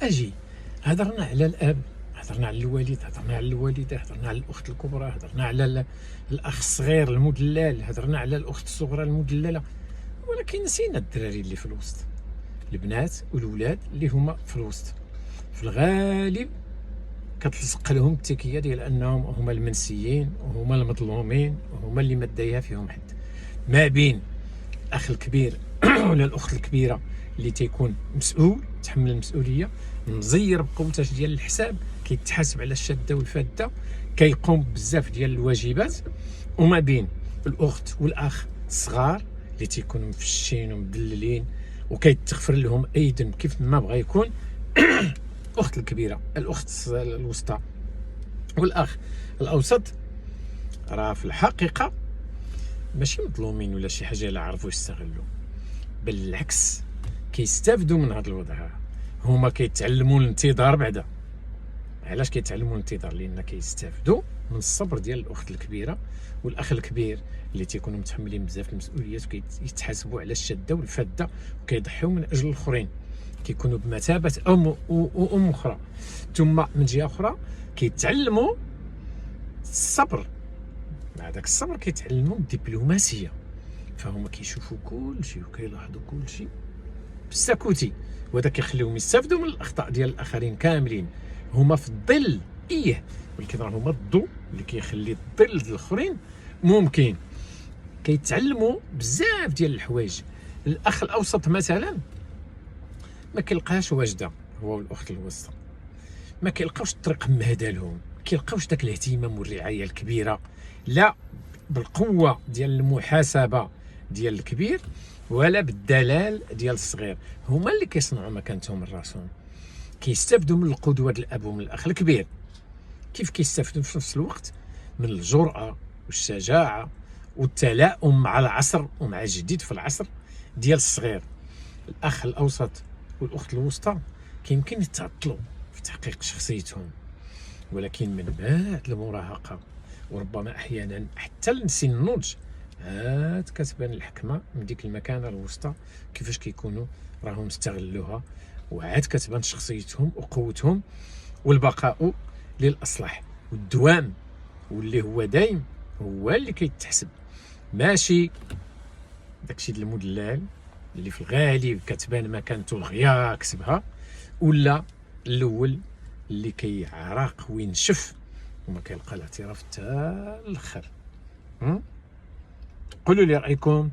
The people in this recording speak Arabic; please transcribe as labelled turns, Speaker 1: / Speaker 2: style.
Speaker 1: اجي هضرنا على الاب، هضرنا على الوالد، هضرنا على الوالده، هضرنا على الاخت الكبرى، هضرنا على الاخ الصغير المدلل، هضرنا على الاخت الصغرى المدلله، ولكن نسينا الدراري اللي في الوسط، البنات والولاد اللي هما في الوسط. في الغالب كتلصق لهم التكيه ديال انهم هما المنسيين وهما المظلومين وهما اللي ما دايها فيهم حد، ما بين الاخ الكبير ولا الاخت الكبيره اللي تيكون مسؤول تحمل المسؤوليه، مزير بقوتاش ديال الحساب، كيتحاسب على الشاده والفاده، كيقوم بزاف ديال الواجبات، وما بين الاخت والاخ الصغار اللي تيكونوا مفشين ومدللين وكيتغفر لهم اي ذنب كيف ما بغى يكون. الاخت الكبيره، الاخت الوسطى، والاخ الاوسط، راه في الحقيقه ماشي مظلومين ولا شي حاجه الا عرفوا يستغلوا، بالعكس كيستافدوا من هذا الوضع. هما كيتعلموا الانتظار بعدا. علاش كيتعلموا الانتظار؟ لان كيستافدوا من الصبر ديال الاخت الكبيره والاخ الكبير اللي تيكونوا متحملين بزاف المسؤوليات وكيتحاسبوا على الشاده والفاده وكيضحيو من اجل الاخرين، كيكونوا بمثابه ام اخرى. ثم من جهه اخرى كيتعلموا الصبر، مع داك الصبر كيتعلموا الدبلوماسيه، فهما كيشوفوا كل شيء وكيلاحظوا كل شيء بالسكوتي، وهذا كيخليهم يستافدوا من الاخطاء ديال الاخرين كاملين. هما في الظل ولكن راه هما الضوء اللي كيخلي الظل ديال الاخرين ممكن. كيتعلموا بزاف ديال الحوايج. الاخ الاوسط مثلا ما كيلقاش واجده، هو والاخت الوسطى ما كيلقاوش الطريق مهدا لهم، ما كيلقاوش داك الاهتمام والرعايه الكبيره، لا بالقوه ديال المحاسبه ديال الكبير ولا بالدلال ديال الصغير. هما اللي كيصنعوا مكانتهم من راسهم، كيستافدوا من القدوه ديال الاب ومن الاخ الكبير، كيف كيستافدوا في نفس الوقت من الجرأه والشجاعه والتلاؤم مع العصر ومع الجديد في العصر ديال الصغير. الاخ الاوسط والاخت الوسطى كيمكن يتعطلوا في تحقيق شخصيتهم، ولكن من بعد المراهقه وربما احيانا حتى لسن النضج عاد كتبان الحكمه من ديك المكانه الوسطى، كيفاش كيكونوا راهم استغلوها، وعاد كتبان شخصيتهم وقوتهم والبقاء للاصلح والدوام، واللي هو دايم هو اللي كيتحسب، ماشي داكشي ديال المدلل اللي في الغالب كتبان مكانته الغيا كسبها، ولا الاول اللي كيعرق وينشف وما كيلقى الاعتراف حتى الاخر. قولوا لي رايكم